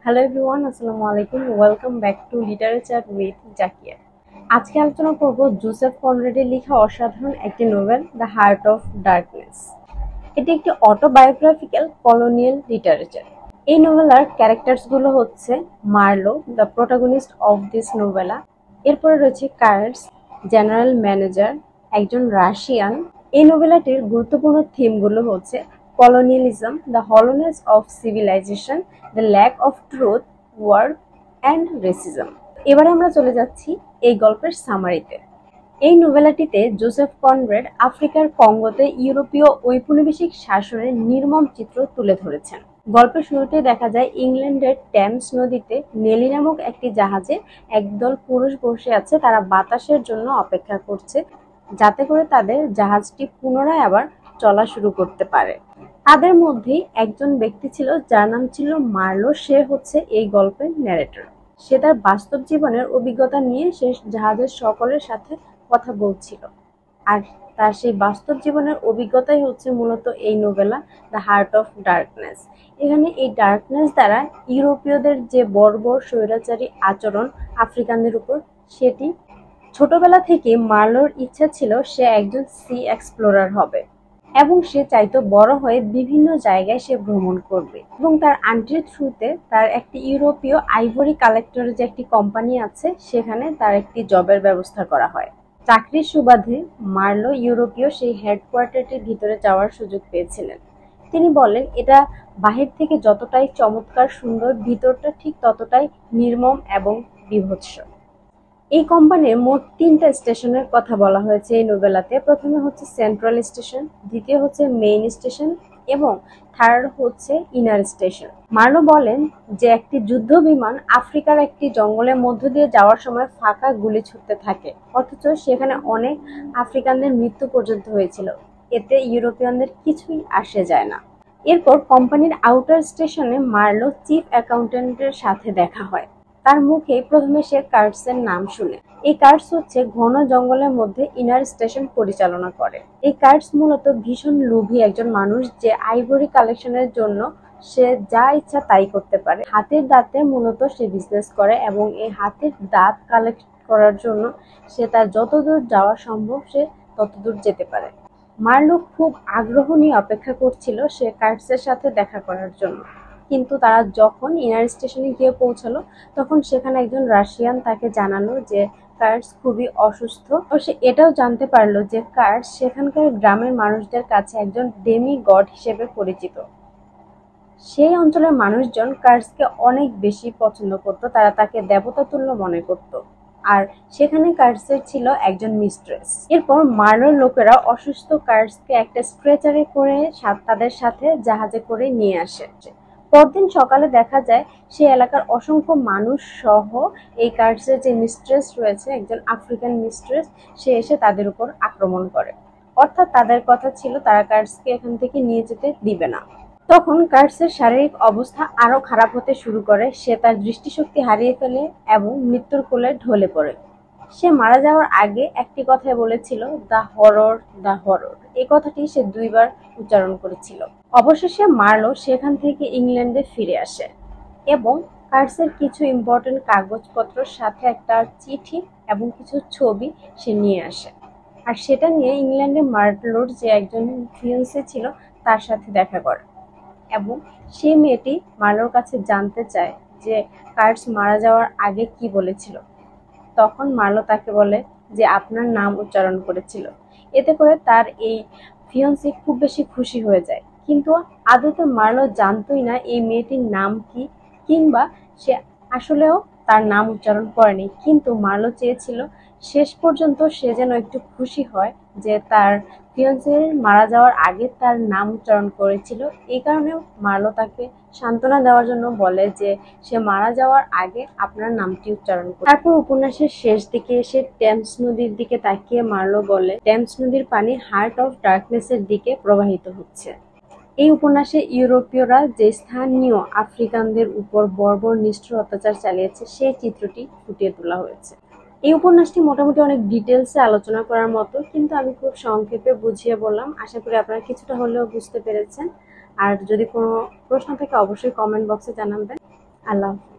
Hello everyone, আসসালামু আলাইকুম। Welcome back to literature with Zakia. আজকে আলোচনা করব জোসেফ কনরেডের লেখা অসাধারণ একটি novel, the heart of darkness. এটি একটি অটোবায়োগ্রাফিক্যাল কলোনিয়াল লিটারেচার। এই নোভেলার ক্যারেক্টার্সগুলো হচ্ছে Marlow, the protagonist of this novella. এরপরে রয়েছে কার্স, জেনারেল ম্যানেজার, একজন রাশিয়ান। এই নোভেলাটির গুরুত্বপূর্ণ থিমগুলো হচ্ছে colonialism, the hollowness of civilisation, the lack of truth, war and racism. এবার আমরা চলে যাচ্ছি এই গল্পের সামারিতে। এই নোভেলাটিতে জোসেফ কনরেড আফ্রিকার কঙ্গোতে ইউরোপীয় ঔপনিবেশিক শাসনের নির্মম চিত্র তুলে ধরেছেন। গল্পের শুরুতে দেখা যায় ইংল্যান্ডের টেমস নদীতে নেলি নামক একটি জাহাজে একদল পুরুষ বসে আছে। তারা বাতাসের জন্য অপেক্ষা করছে, যাতে করে তাদের জাহাজটি পুনরায় আবার চলা শুরু করতে পারে। তাদের মধ্যেই একজন ব্যক্তি ছিল যার নাম ছিল মার্লো। সে হচ্ছে এই গল্পের ন্যারেটর। সে তার বাস্তব জীবনের অভিজ্ঞতা নিয়ে সে জাহাজের সকলের সাথে কথা বলছিল, আর তার সেই বাস্তব জীবনের অভিজ্ঞতাই হচ্ছে মূলত এই নোভেলা দ্য হার্ট অফ ডার্কনেস। এখানে এই ডার্কনেস দ্বারা ইউরোপীয়দের যে বর্বর স্বৈরাচারী আচরণ আফ্রিকানদের উপর, সেটি ছোটবেলা থেকে মার্লোর ইচ্ছা ছিল সে একজন সি এক্সপ্লোরার হবে, এবং সে চাইতো বড় হয়ে বিভিন্ন জায়গায় সে ভ্রমণ করবে। এবং তার আন্টির থ্রুতে তার একটি ইউরোপীয় আইভরি কালেক্টরের যে একটি কোম্পানি আছে, সেখানে তার একটি জবের ব্যবস্থা করা হয়। চাকরির সুবাদে মার্লো ইউরোপীয় সেই হেডকোয়ার্টারটির ভিতরে যাওয়ার সুযোগ পেয়েছিলেন। তিনি বলেন, এটা বাহির থেকে যতটাই চমৎকার সুন্দর, ভিতরটা ঠিক ততটাই নির্মম এবং বীভৎস। এই কোম্পানির মোট ৩টা স্টেশনের কথা বলা হয়েছে এই নোভেলাতে। প্রথমে হচ্ছে সেন্ট্রাল স্টেশন, দ্বিতীয় হচ্ছে মেইন স্টেশন, এবং থার্ড হচ্ছে ইনার স্টেশন। মার্লো বলেন যে একটি যুদ্ধ বিমান আফ্রিকার একটি জঙ্গলের মধ্য দিয়ে যাওয়ার সময় ফাঁকা গুলি ছুটতে থাকে, অথচ সেখানে অনেক আফ্রিকানদের মৃত্যু পর্যন্ত হয়েছিল। এতে ইউরোপিয়ানদের কিছুই আসে যায় না। এরপর কোম্পানির আউটার স্টেশনে মার্লো চিফ অ্যাকাউন্টেন্টের সাথে দেখা হয়। তার মুখে প্রথমে সে কার্টসের নাম শুনে। এই কার্টস হচ্ছে ঘন জঙ্গলের মধ্যে ইনার স্টেশন পরিচালনা করে। এই কার্টস মূলত ভীষণ লোভী একজন মানুষ, যে আইভরি কালেকশনের জন্য সে যা ইচ্ছা তাই করতে পারে। হাতের দাঁতে মূলত সে বিজনেস করে, এবং এই হাতের দাঁত কালেক্ট করার জন্য সে তার যতদূর যাওয়া সম্ভব সে ততদূর যেতে পারে। মার্লো খুব আগ্রহ নিয়ে অপেক্ষা করছিল সে কার্টসের সাথে দেখা করার জন্য। কিন্তু তারা যখন ইনার স্টেশনে গিয়ে পৌঁছালো, তখন সেখানে একজন রাশিয়ান তাকে জানালো যে কার্টস খুবই অসুস্থ। ও সে এটাও জানতে পারলো যে কার্টস সেখানকার গ্রামের মানুষদের কাছে একজন ডেমি গড হিসেবে পরিচিত। সেই অঞ্চলের মানুষজন কার্টসকে অনেক বেশি পছন্দ করত, তারা তাকে দেবতা তুল্য মনে করত। আর সেখানে কার্টসের ছিল একজন মিস্ট্রেস। এরপর মার্লোর লোকেরা অসুস্থ কার্টসকে একটা স্ট্রেচারে করে তাদের সাথে জাহাজে করে নিয়ে আসে। পরদিন সকালে দেখা যায় সে এলাকার অসংখ্য মানুষ সহ এই কার্টসের যে মিস্ট্রেস রয়েছে, একজন আফ্রিকান মিস্ট্রেস, সে এসে তাদের উপর আক্রমণ করে। অর্থাৎ তাদের কথা ছিল তারা কার্টসকে এখান থেকে নিয়ে যেতে দিবে না। তখন কার্টসের শারীরিক অবস্থা আরো খারাপ হতে শুরু করে। সে তার দৃষ্টিশক্তি হারিয়ে ফেলে এবং মৃত্যুর কোলে ঢলে পড়ে। সে মারা যাওয়ার আগে একটি কথাই বলেছিল, দ্য হরর, দ্য হরর। এই কথাটি সে 2বার উচ্চারণ করেছিল। অবশেষে মার্লো সেখান থেকে ইংল্যান্ডে ফিরে আসে, এবং কার্টসের কিছু ইম্পর্টেন্ট কাগজপত্র, সাথে একটা চিঠি এবং কিছু ছবি সে নিয়ে আসে। আর সেটা নিয়ে ইংল্যান্ডে মার্লোর যে একজন ফিয়ান্সে ছিল তার সাথে দেখা করে, এবং সেই মেয়েটি মার্লোর কাছে জানতে চায় যে কার্টস মারা যাওয়ার আগে কি বলেছিল। তখন মার্লো তাকে বলে যে আপনার নাম উচ্চারণ করেছিল। এতে করে তার এই ফিয়ান্সি খুব বেশি খুশি হয়ে যায়। কিন্তু আদতে মার্লো জানতোই না এই মেয়েটির নাম কি, কিংবা সে আসলেও তার নাম উচ্চারণ করেনি। কিন্তু মার্লো চেয়েছিল শেষ পর্যন্ত সে যেন একটু খুশি হয় যে তার ফিয়ান্সে মারা যাওয়ার আগে তার নাম উচ্চারণ করেছিল। এই কারণে মার্লো তাকে সান্ত্বনা দেওয়ার জন্য বলে যে সে মারা যাওয়ার আগে আপনার নামটি উচ্চারণ করে। তারপর উপন্যাসের শেষ দিকে এসে টেমস নদীর দিকে তাকিয়ে মার্লো বলে, টেমস নদীর পানি হার্ট অফ ডার্কনেসের দিকে প্রবাহিত হচ্ছে। এই উপন্যাসে ইউরোপীয়রা যে স্থানীয় আফ্রিকানদের উপর বর্বর নিষ্ঠুর অত্যাচার চালিয়েছে সেই চিত্রটি ফুটিয়ে তোলা হয়েছে। এই উপন্যাসটি মোটামুটি অনেক ডিটেলসে আলোচনা করার মতো, কিন্তু আমি খুব সংক্ষেপে বুঝিয়ে বললাম। আশা করি আপনারা কিছুটা হলেও বুঝতে পেরেছেন। আর যদি কোনো প্রশ্ন থাকে অবশ্যই কমেন্ট বক্সে জানাবেন। আল্লাহ হাফেজ।